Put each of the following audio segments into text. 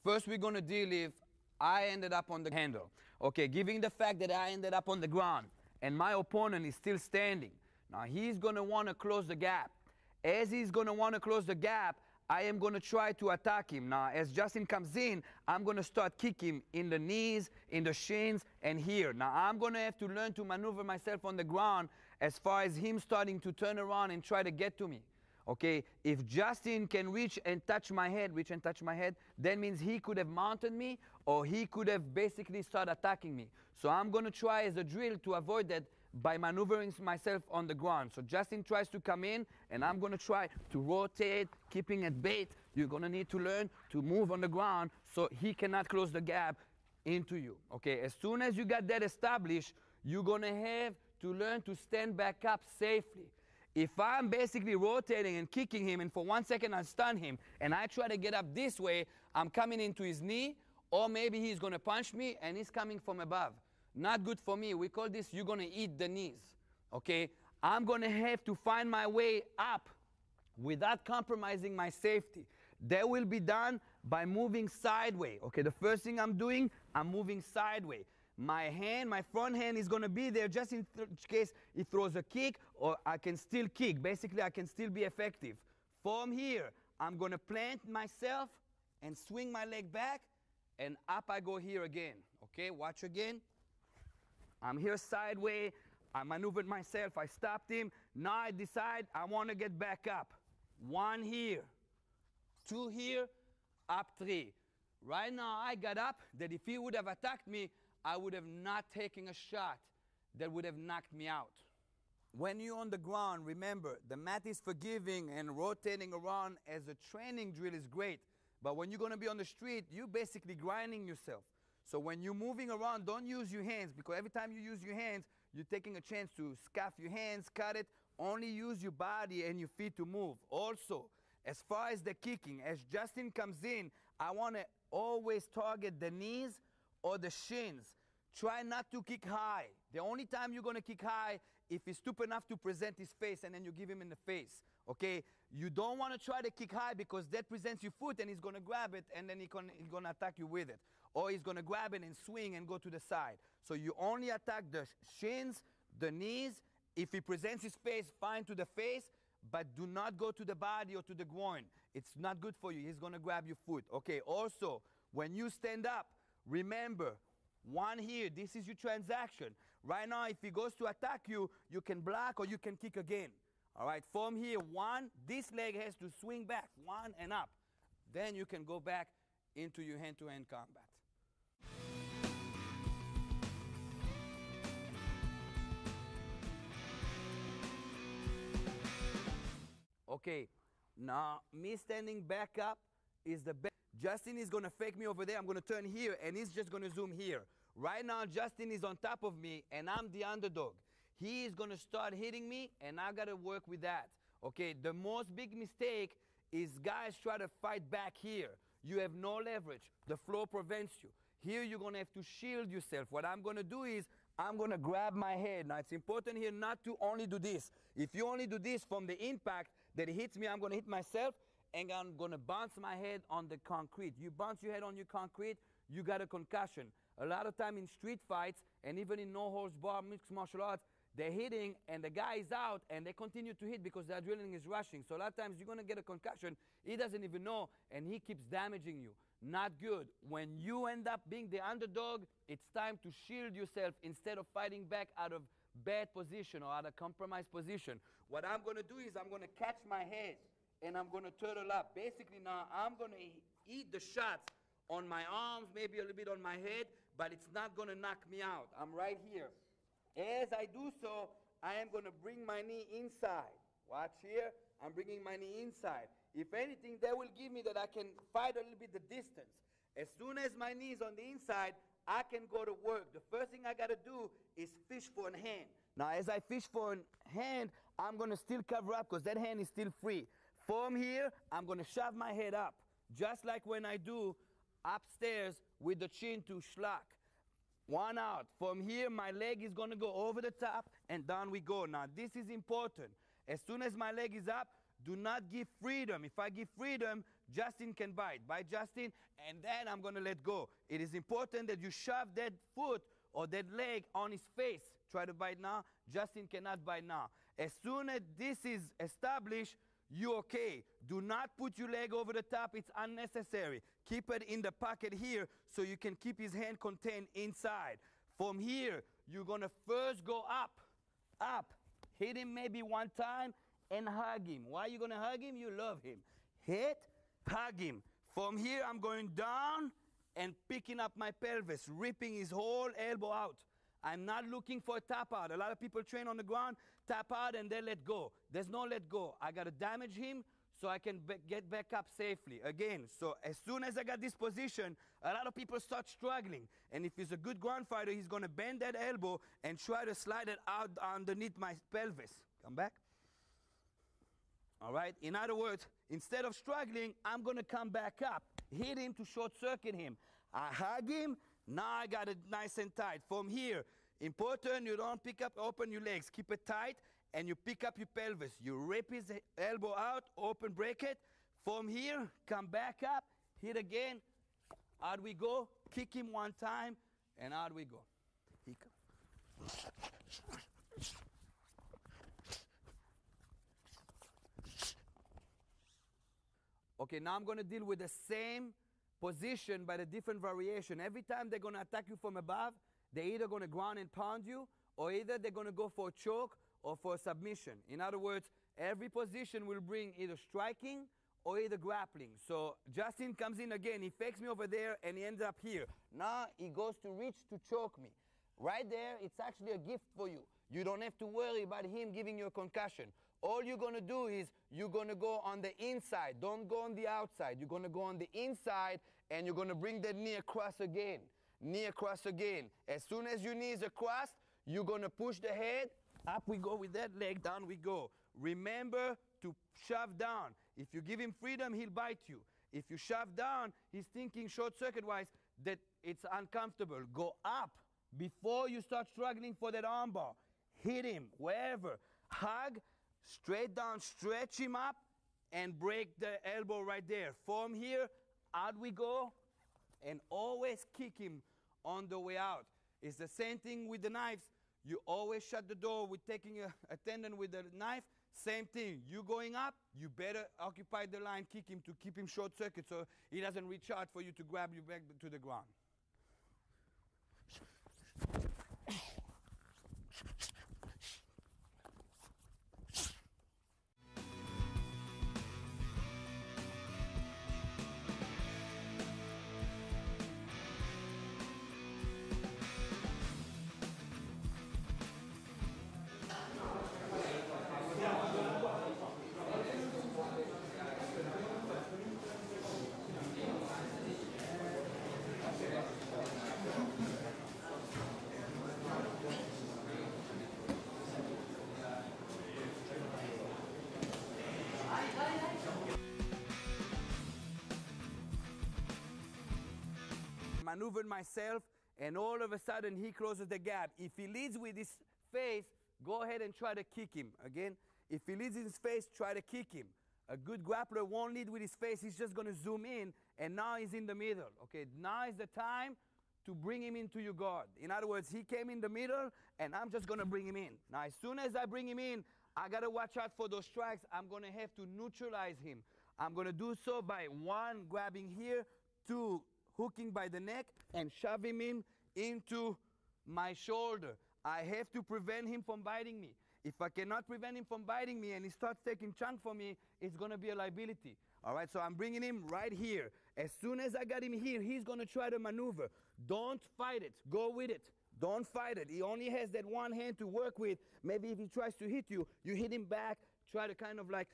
first we're going to deal with, I ended up on the handle. Okay, given the fact that I ended up on the ground and my opponent is still standing. Now he's going to want to close the gap. As he's going to want to close the gap, I am going to try to attack him. Now, as Justin comes in, I'm going to start kicking in the knees, in the shins, and here. Now, I'm going to have to learn to maneuver myself on the ground as far as him starting to turn around and try to get to me. Okay, if Justin can reach and touch my head, that means he could have mounted me or he could have basically started attacking me. So I'm going to try as a drill to avoid that by maneuvering myself on the ground. So Justin tries to come in and I'm going to try to rotate, keeping it bait. You're going to need to learn to move on the ground so he cannot close the gap into you. Okay, as soon as you got that established, you're going to have to learn to stand back up safely. If I'm basically rotating and kicking him and for 1 second I stun him and I try to get up this way, I'm coming into his knee, or maybe he's going to punch me and he's coming from above. Not good for me. We call this you're going to eat the knees. Okay? I'm going to have to find my way up without compromising my safety. That will be done by moving sideways. Okay, the first thing I'm doing, I'm moving sideways. My hand, my front hand is going to be there just in case he throws a kick, or I can still kick. Basically, I can still be effective. From here, I'm going to plant myself and swing my leg back, and up I go here again. Okay, watch again. I'm here sideways. I maneuvered myself. I stopped him. Now I decide I want to get back up. 1 here, 2 here, up 3. Right now, I got up that if he would have attacked me, I would have not taken a shot that would have knocked me out. When you're on the ground, remember, the mat is forgiving and rotating around as a training drill is great. But when you're going to be on the street, you're basically grinding yourself. So when you're moving around, don't use your hands, because every time you use your hands, you're taking a chance to scuff your hands, cut it. Only use your body and your feet to move. Also, as far as the kicking, as Justin comes in, I want to always target the knees or the shins. Try not to kick high. The only time you're going to kick high if he's stupid enough to present his face and then you give him in the face. Okay? You don't want to try to kick high because that presents your foot and he's going to grab it and then he's going to attack you with it. Or he's going to grab it and swing and go to the side. So you only attack the shins, the knees. If he presents his face, fine to the face, but do not go to the body or to the groin. It's not good for you. He's going to grab your foot. Okay? Also, when you stand up, remember, 1 here, this is your transaction. Right now, if he goes to attack you, you can block or you can kick again. All right, from here, 1, this leg has to swing back, 1 and up. Then you can go back into your hand-to-hand combat. Okay, now me standing back up is the best. Justin is going to fake me over there. I'm going to turn here, and he's just going to zoom here. Right now, Justin is on top of me, and I'm the underdog. He is going to start hitting me, and I got to work with that. Okay, the most big mistake is guys try to fight back here. You have no leverage. The floor prevents you. Here, you're going to have to shield yourself. What I'm going to do is I'm going to grab my head. Now, it's important here not to only do this. If you only do this from the impact that it hits me, I'm going to hit myself, and I'm going to bounce my head on the concrete. You bounce your head on your concrete, you got a concussion. A lot of time in street fights, and even in no-holds-barred mixed martial arts, they're hitting, and the guy is out, and they continue to hit because the adrenaline is rushing. So a lot of times you're going to get a concussion, he doesn't even know, and he keeps damaging you. Not good. When you end up being the underdog, it's time to shield yourself instead of fighting back out of bad position or out of compromised position. What I'm going to do is I'm going to catch my head, and I'm going to turtle up. Basically now I'm going to eat the shots on my arms, maybe a little bit on my head, but it's not going to knock me out. I'm right here. As I do so, I am going to bring my knee inside. Watch here. I'm bringing my knee inside. If anything, that will give me that I can fight a little bit the distance. As soon as my knee is on the inside, I can go to work. The first thing I got to do is fish for a hand. Now, as I fish for a hand, I'm going to still cover up because that hand is still free. From here, I'm going to shove my head up, just like when I do upstairs with the chin to schlock. 1 out. From here, my leg is going to go over the top, and down we go. Now, this is important. As soon as my leg is up, do not give freedom. If I give freedom, Justin can bite. Bite Justin, and then I'm going to let go. It is important that you shove that foot or that leg on his face. Try to bite now. Justin cannot bite now. As soon as this is established, you're okay. Do not put your leg over the top. It's unnecessary. Keep it in the pocket here so you can keep his hand contained inside. From here, you're going to first go up, up. Hit him maybe one time and hug him. Why are you going to hug him? You love him. Hit, hug him. From here, I'm going down and picking up my pelvis, ripping his whole elbow out. I'm not looking for a tap out. A lot of people train on the ground, tap out, and then let go. There's no let go. I got to damage him so I can get back up safely. Again, so as soon as I got this position, a lot of people start struggling. And if he's a good ground fighter, he's going to bend that elbow and try to slide it out underneath my pelvis. Come back. All right? In other words, instead of struggling, I'm going to come back up, hit him to short circuit him. I hug him. Now I got it nice and tight. From here, important, you don't pick up, open your legs. Keep it tight, and you pick up your pelvis. You rip his elbow out, open, break it. From here, come back up, hit again. Out we go. Kick him one time, and out we go. He comes. Okay, now I'm going to deal with the same position by the different variation. Every time they're going to attack you from above, they're either going to ground and pound you, or either they're going to go for a choke or for a submission. In other words, every position will bring either striking or either grappling. So Justin comes in again, he fakes me over there, and he ends up here. Now he goes to reach to choke me. Right there, it's actually a gift for you. You don't have to worry about him giving you a concussion. All you're going to do is you're going to go on the inside. Don't go on the outside. You're going to go on the inside, and you're going to bring that knee across again. Knee across again. As soon as your knee is across, you're going to push the head. Up we go with that leg. Down we go. Remember to shove down. If you give him freedom, he'll bite you. If you shove down, he's thinking short-circuit-wise that it's uncomfortable. Go up before you start struggling for that armbar. Hit him wherever. Hug. Straight down, stretch him up, and break the elbow right there. From here, out we go, and always kick him on the way out. It's the same thing with the knives. You always shut the door with taking a tendon with the knife. Same thing. You going up, you better occupy the line, kick him to keep him short circuit so he doesn't reach out for you to grab you back to the ground. Maneuvered myself, and all of a sudden he closes the gap. If he leads with his face, go ahead and try to kick him. Again, if he leads with his face, try to kick him. A good grappler won't lead with his face. He's just going to zoom in, and now he's in the middle. Okay, now is the time to bring him into your guard. In other words, he came in the middle, and I'm just going to bring him in. Now, as soon as I bring him in, I got to watch out for those strikes. I'm going to have to neutralize him. I'm going to do so by 1, grabbing here, 2, hooking by the neck and shoving him into my shoulder. I have to prevent him from biting me. If I cannot prevent him from biting me and he starts taking chunk from me, it's going to be a liability. All right, so I'm bringing him right here. As soon as I got him here, he's going to try to maneuver. Don't fight it. Go with it. Don't fight it. He only has that one hand to work with. Maybe if he tries to hit you, you hit him back. Try to kind of like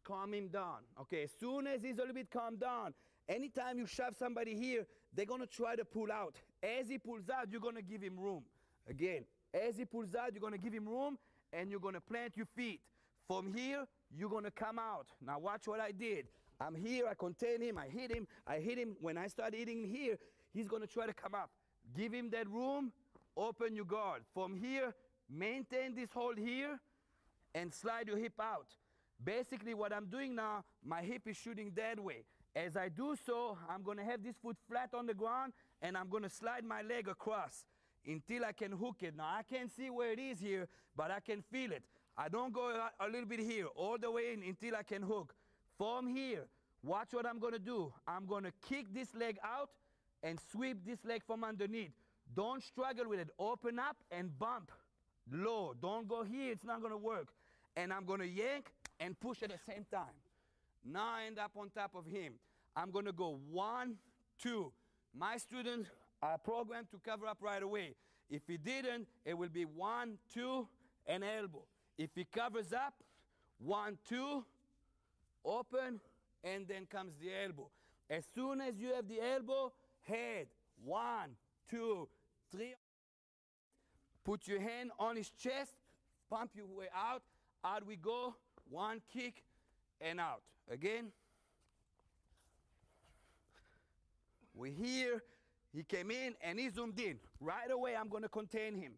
calm him down. Okay, as soon as he's a little bit calmed down, anytime you shove somebody here, they're going to try to pull out. As he pulls out, you're going to give him room. Again, as he pulls out, you're going to give him room, and you're going to plant your feet. From here, you're going to come out. Now watch what I did. I'm here, I contain him, I hit him. When I start hitting here, he's going to try to come up. Give him that room, open your guard. From here, maintain this hold here, and slide your hip out. Basically what I'm doing now, my hip is shooting that way. As I do so, I'm going to have this foot flat on the ground, and I'm going to slide my leg across until I can hook it. Now, I can't see where it is here, but I can feel it. I don't go a little bit here, all the way in until I can hook. From here, watch what I'm going to do. I'm going to kick this leg out and sweep this leg from underneath. Don't struggle with it. Open up and bump low. Don't go here. It's not going to work. And I'm going to yank and push at the same time. Now I end up on top of him. I'm going to go 1, 2. My students are programmed to cover up right away. If he didn't, it will be 1, 2, and elbow. If he covers up, 1, 2, open, and then comes the elbow. As soon as you have the elbow, head, 1, 2, 3. Put your hand on his chest, pump your way out. Out we go, 1 kick, and out. Again. We're here. He came in and he zoomed in. Right away, I'm going to contain him.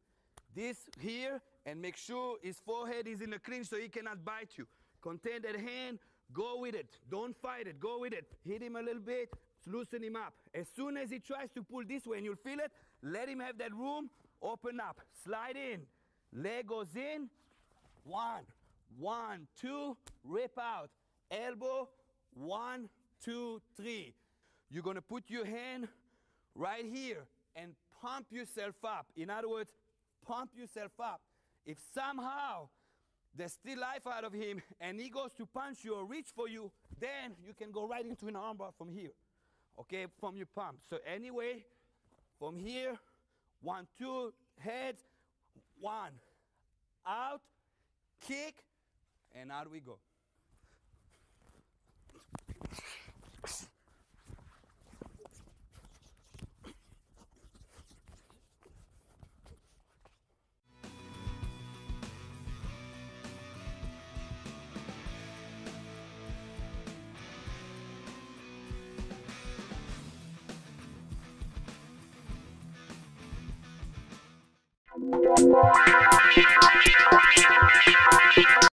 This here, and make sure his forehead is in the clinch so he cannot bite you. Contain that hand. Go with it. Don't fight it. Go with it. Hit him a little bit. Loosen him up. As soon as he tries to pull this way and you'll feel it, let him have that room. Open up. Slide in. Leg goes in. 1, 1, 2. Rip out. Elbow. 1, 2, 3. You're going to put your hand right here and pump yourself up. In other words, pump yourself up. If somehow there's still life out of him and he goes to punch you or reach for you, then you can go right into an armbar from here. Okay, from your pump. So anyway, from here, 1, 2, heads, 1, out, kick, and out we go.